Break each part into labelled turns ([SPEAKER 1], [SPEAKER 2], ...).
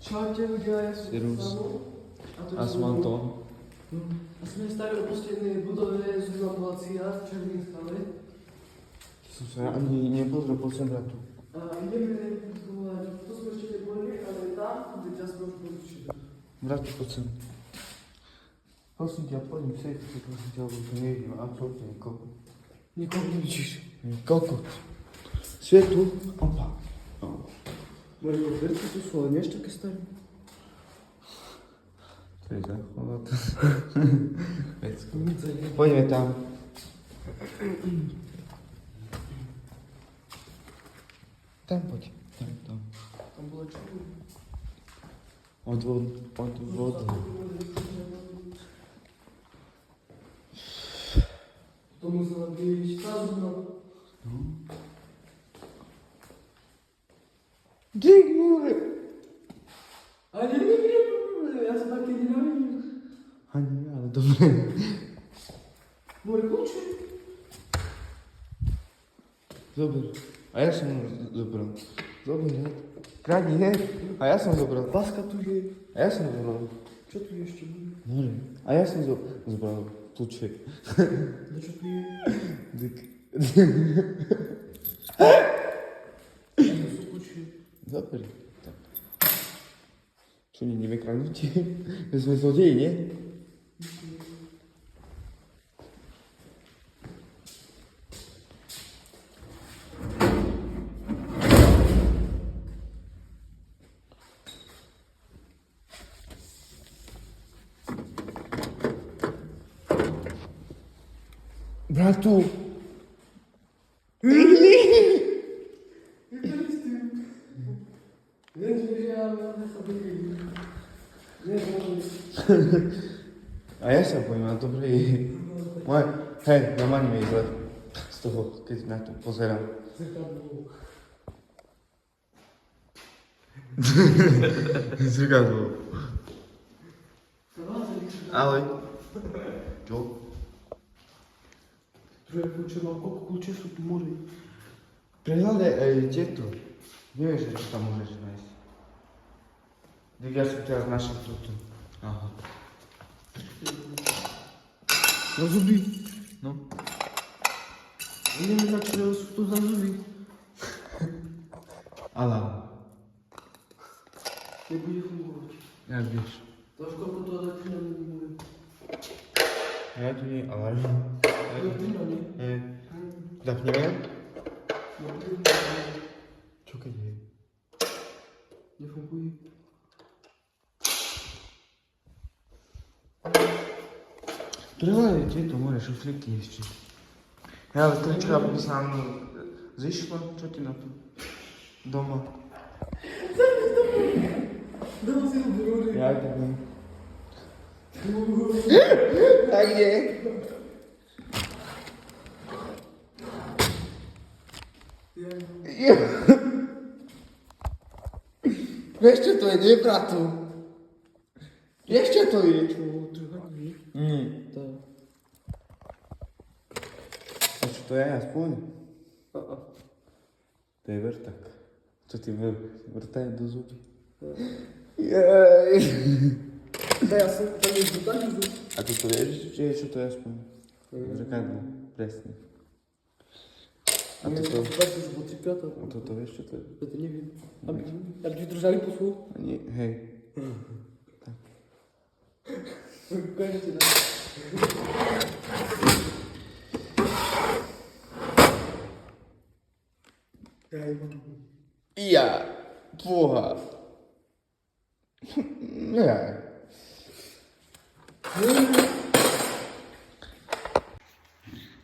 [SPEAKER 1] Čaute ľudia, ja som
[SPEAKER 2] Servus.
[SPEAKER 1] Samo.
[SPEAKER 2] A som Anton.
[SPEAKER 1] A sme stali opustenej budove Zubná Palacia v Červenej Skale.
[SPEAKER 2] Som sa ani nepozrel po sem bratu.
[SPEAKER 1] A ideme diskutovať, to sme ešte neboli, ale tam, kde ťa sme už boli všetko.
[SPEAKER 2] Bratu, poď sem. Prosím ťa, poďme sem, prosím ťa, lebo tu nevidím absolútne nikoho.
[SPEAKER 1] Nikoho nevidíš.
[SPEAKER 2] Kokot. Svietu. Opa.
[SPEAKER 1] Moje verky tu sú, ale niečo také staré.
[SPEAKER 2] To je zachovať. Vecko. Poďme tam. Tam poď. Tam.
[SPEAKER 1] Tam bola čo?
[SPEAKER 2] Od vody.
[SPEAKER 1] To musela byť tá zubná.
[SPEAKER 2] Dík, môže.
[SPEAKER 1] A nevidím problém, ja sa také nenavidím.
[SPEAKER 2] Ani, ale dobre.
[SPEAKER 1] Moje kľúče.
[SPEAKER 2] Zober. A ja som zobral. Zober, hej. Kradni, hej. A ja som zobral.
[SPEAKER 1] Paska tu je.
[SPEAKER 2] A ja som zobral.
[SPEAKER 1] Čo tu je ešte?
[SPEAKER 2] More. A ja som zobral kľúček.
[SPEAKER 1] No čo tu je?
[SPEAKER 2] Dík.
[SPEAKER 1] To sú kľúče.
[SPEAKER 2] Zober. Tak. Čo, nie kradnutie? My sme zlodeji, nie? Bratu! A ja sa bojím, ale dobre je. Moje, hej, normálne mi je zle. Z toho, keď na to pozerám. Zrkadlo. Ahoj. Čo?
[SPEAKER 1] Druhé kľúče mám, koľko kľúče sú tu more?
[SPEAKER 2] Prehľadaj aj tieto. Nevieš, čo tam môžeš nájsť. Tak ja som teraz našiel toto. Aha.
[SPEAKER 1] Na zuby.
[SPEAKER 2] No.
[SPEAKER 1] Neviem, na čo sú to za zuby.
[SPEAKER 2] Alarm.
[SPEAKER 1] Nebude fungovať.
[SPEAKER 2] Jak vieš?
[SPEAKER 1] Dáš koľko to dať na nebude.
[SPEAKER 2] Ja tu nie je alarm.
[SPEAKER 1] Elektrina, nie?
[SPEAKER 2] Zapneme? Čo keď je?
[SPEAKER 1] Nefunguje.
[SPEAKER 2] Prehľadaj tieto moje šuflíky ešte. Ja, ale trička by sa nám zišlo, čo ti na to? Doma.
[SPEAKER 1] Doma si ho brúri.
[SPEAKER 2] Ja tak nie. Tak nie. Vieš čo to je, nie bratu? Vieš čo to je?
[SPEAKER 1] Tak.
[SPEAKER 2] A čo to je aspoň? To je vrtak. Čo ti vrtajú do zuby? Jej.
[SPEAKER 1] Ja som tam je zubák.
[SPEAKER 2] A ty to vieš, čo to je aspoň? Zrkadlo, presne. A toto? A toto vieš, čo to je?
[SPEAKER 1] To neviem. Aby ti držali pusu?
[SPEAKER 2] Nie, hej.
[SPEAKER 1] Konečne.
[SPEAKER 2] Ja, boha. Ja.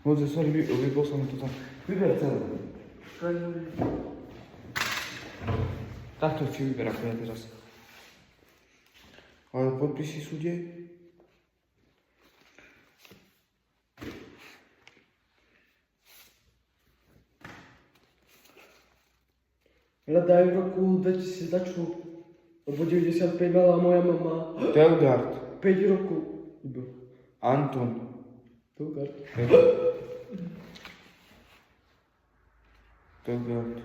[SPEAKER 2] Môže, sorry, vybol som to tam. Vyber celé. Takto si vyber, ako ja teraz. Ale podpisy sú kde?
[SPEAKER 1] Hľadaj v roku 2000 začnú. Lebo 95 mala moja mama.
[SPEAKER 2] Telgard.
[SPEAKER 1] 5 rokov.
[SPEAKER 2] Anton.
[SPEAKER 1] Telgard.
[SPEAKER 2] Telgard.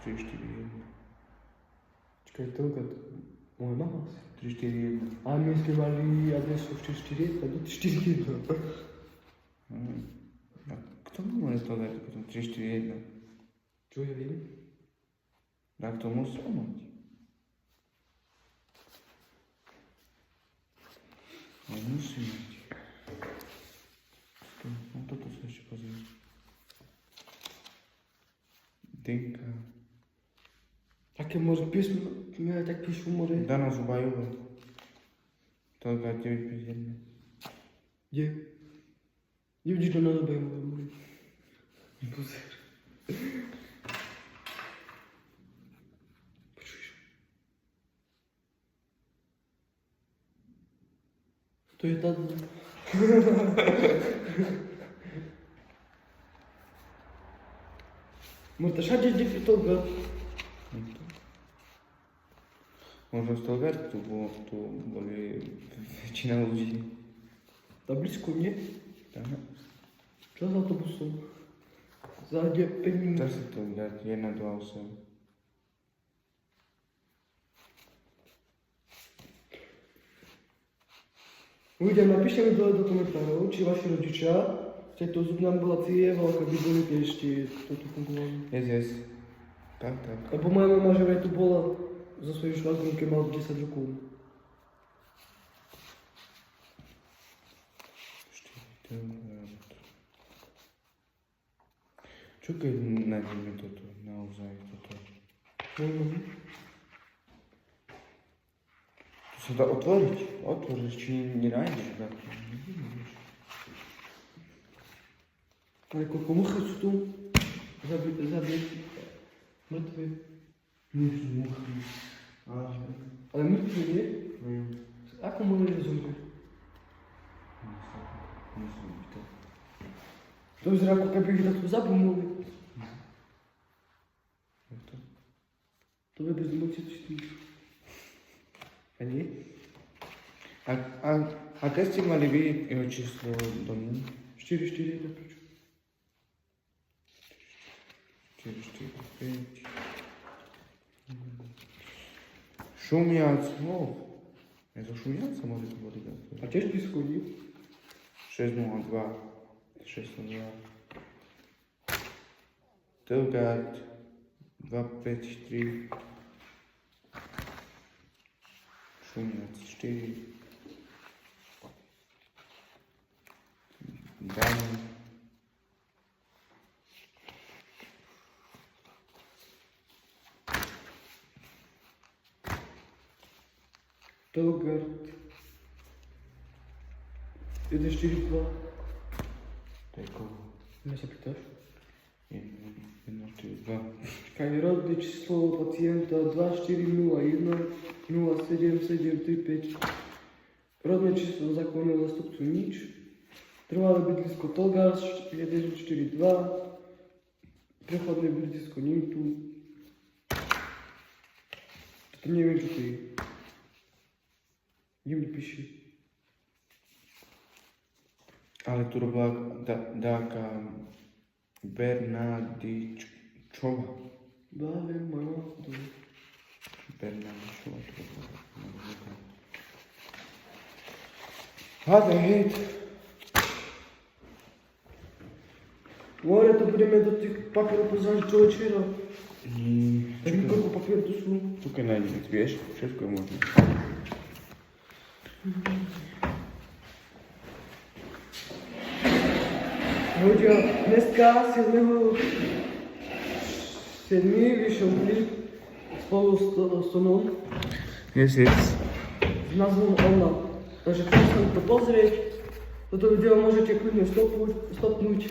[SPEAKER 2] 3, 4, 1. Čakaj, Telgard.
[SPEAKER 1] Moja mama asi.
[SPEAKER 2] 3, 4, 1.
[SPEAKER 1] A my sme mali, a dnes sú 4, 4, 4, 1.
[SPEAKER 2] A kto môže to dať potom 3, 4, 1?
[SPEAKER 1] Čo ja viem?
[SPEAKER 2] Tak to musí pomôcť. No musí mať. No toto sa ešte pozrieť. Dinka.
[SPEAKER 1] Aké może písmo, ja tak píšu more.
[SPEAKER 2] Dana Zubajová. To je 951.
[SPEAKER 1] Kde? Kde vidíš to na dobe more? Pozor. Počuješ? To je tá dna. Možno všade ide fotograf.
[SPEAKER 2] Možno z toho vertu, bo tu boli väčšina ľudí.
[SPEAKER 1] Tam blízko, nie?
[SPEAKER 2] Tak.
[SPEAKER 1] Čo s autobusom? Zájde 5 minút.
[SPEAKER 2] Dá sa to dať 1, 2, 8.
[SPEAKER 1] Ľudia, napíšte mi dole do komentárov, či vaši rodičia v tejto zubnej ambulácii veľké by boli keď ešte toto fungovalo.
[SPEAKER 2] Yes. Tak.
[SPEAKER 1] Lebo moja mama že aj tu bola so svojím švagrom, keď mal 10 rokov.
[SPEAKER 2] 4, čo keď nájdeme toto, naozaj toto? To sa dá otvoriť, či nenájdeš takto.
[SPEAKER 1] Ale koľko muchy sú tu? Zabité, mŕtve.
[SPEAKER 2] Nie sú muchy.
[SPEAKER 1] Ale mŕtve, nie? Ako môže zomrieť?
[SPEAKER 2] Musí byť to.
[SPEAKER 1] To vyzerá ako keby ich takto zabumuli.
[SPEAKER 2] Jak to?
[SPEAKER 1] To je bez emocí 4. A nie?
[SPEAKER 2] A keď ste mali vy jeho číslo domu?
[SPEAKER 1] 4, 4, 1, prečo?
[SPEAKER 2] 4, 4, 5. Šumiac, je to Šumiaca môže to boli dať.
[SPEAKER 1] A tiež blízko, nie?
[SPEAKER 2] 602, 602. Telgard, 253. Šumiac, 4. Dani.
[SPEAKER 1] Telgard. 1, 4, 2.
[SPEAKER 2] To je koho?
[SPEAKER 1] Mňa sa pýtaš?
[SPEAKER 2] 1, 4, 2.
[SPEAKER 1] Čakaj, rodné číslo pacienta 2401 07 735. Rodné číslo zákonného zastupcu nič. Trvalé bydlisko Telgard 142. Prechodné bydlisko nie je tu. Toto neviem, čo to je. Kde mi píše?
[SPEAKER 2] Ale tu robila dáka Bernardičová.
[SPEAKER 1] Bavím, mama.
[SPEAKER 2] Bernardičová to robila. Hádaj, hejt.
[SPEAKER 1] More, to budeme do tých papierov pozrieť čo večera. Tak koľko papierov tu sú?
[SPEAKER 2] Tu keď nájdeme, vieš, všetko je možné.
[SPEAKER 1] Ľudia, dneska 7. vyšiel klip spolu s Tonom
[SPEAKER 2] Yes.
[SPEAKER 1] s názvom Ona. Takže chcem sa to pozrieť. Toto video môžete kľudne stopnúť.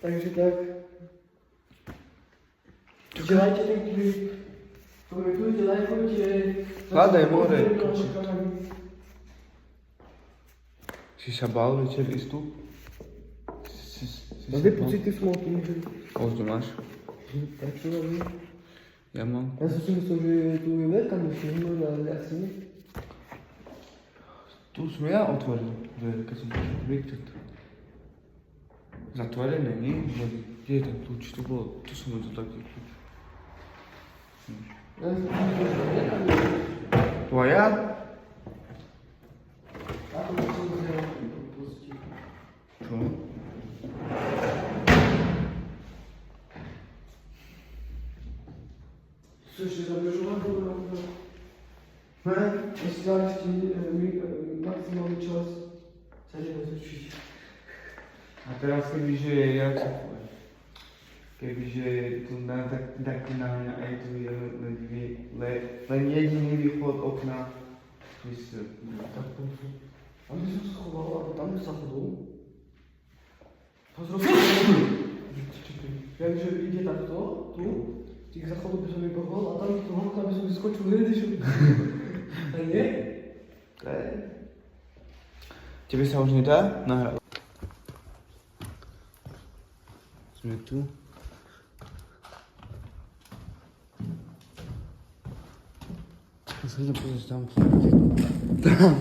[SPEAKER 1] Takže tak. Dělajte ten klip. Komentujte, lajkujte.
[SPEAKER 2] Hľadaj more. Si sa bál večer ísť tu?
[SPEAKER 1] Dve pocity som mal tu môžem.
[SPEAKER 2] Možno máš?
[SPEAKER 1] Tak čo robím?
[SPEAKER 2] Ja mám.
[SPEAKER 1] Ja som si myslel, že tu je veľká nočná, ale asi nie.
[SPEAKER 2] Tu som ja otvoril dvere, keď som prišiel prvýkrát. Zatvorené, nie? Kde je ten kľúč? Tu bolo, tu som mal to taký kľúč.
[SPEAKER 1] Ja tam jest.
[SPEAKER 2] Twoja?
[SPEAKER 1] A to co zrobiłem po prostu.
[SPEAKER 2] Tu.
[SPEAKER 1] Coś się zabierzyło, bo jeśli znaleźć maksymalny czas, wtedy to ćwiczyć.
[SPEAKER 2] A teraz kebyže, jak sa povie, kebyže tu na taký na aj tu je len jediný východ okna, tu si
[SPEAKER 1] Tak to a my som schoval, a tam za chodou. To zrobiłem. Wiem, że idzie tak to, tu, tych zachodów by sobie pochwał, a tam z toho okna by sobie skoczył hrydy, żeby... A nie?
[SPEAKER 2] Tebe sa už nedá nahrávať. Sme tu. Ja sa idem pozrieť tam. Tam.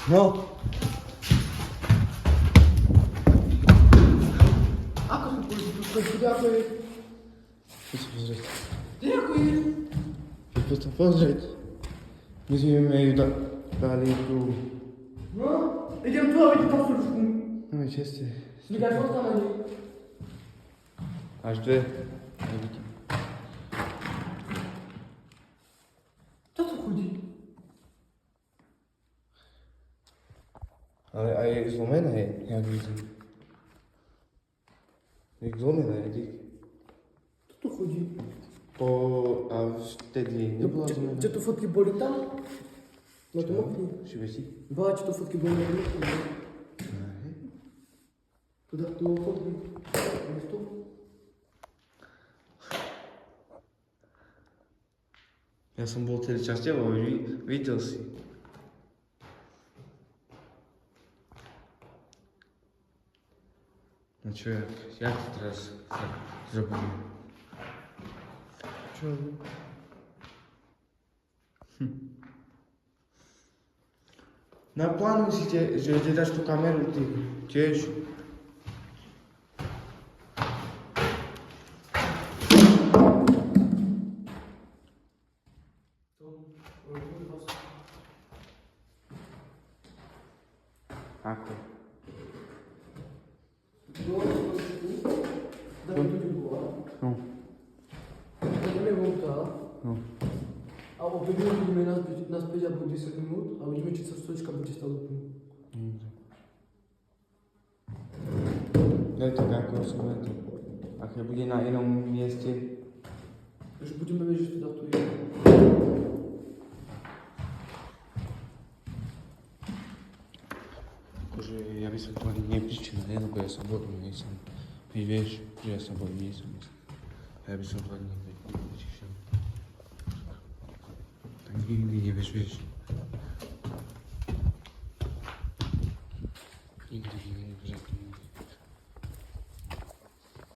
[SPEAKER 2] No.
[SPEAKER 1] Ako som povedal, ďakujem.
[SPEAKER 2] Poď sa pozrieť.
[SPEAKER 1] Ďakujem.
[SPEAKER 2] Poď sa pozrieť. My sme ju dali tu.
[SPEAKER 1] No, idem tu a vidím tam slučku.
[SPEAKER 2] No i česte.
[SPEAKER 1] Vykáš fotka na nej.
[SPEAKER 2] Až dve. Nevidím.
[SPEAKER 1] Čo tu chodí?
[SPEAKER 2] Ale aj zlomená je, jak vidím. Jak zlomená je, dík.
[SPEAKER 1] Čo tu chodí?
[SPEAKER 2] A vtedy nebola zlomená.
[SPEAKER 1] Čo tu fotky boli tam? Na tom okne?
[SPEAKER 2] Šibeti?
[SPEAKER 1] Ba, čo tu fotky boli na tom okne? Tu fotky. Máš tu?
[SPEAKER 2] Ja som bol tedy častevo, videl si. No čo, jak to teraz zrobíme?
[SPEAKER 1] Čo?
[SPEAKER 2] Naplánuj si, že dáš tú kameru ty tiež. Ako? No.
[SPEAKER 1] Jdeme vonka
[SPEAKER 2] No.
[SPEAKER 1] a o 5 minut budeme naspäť alebo 10 minút a uvidíme, či sa stolička bude stále úplne.
[SPEAKER 2] Daj tak ako som to. Ak nebude na inom mieste.
[SPEAKER 1] Už budeme vedieť, že teda tu je.
[SPEAKER 2] Akože ja by som to ani nepričil, lebo ja sa bojím, nie som. Vieš, že ja sa bojím, nie som. A ja by som to ani nepričil. Tak nikdy nevieš, vieš. Nikdy.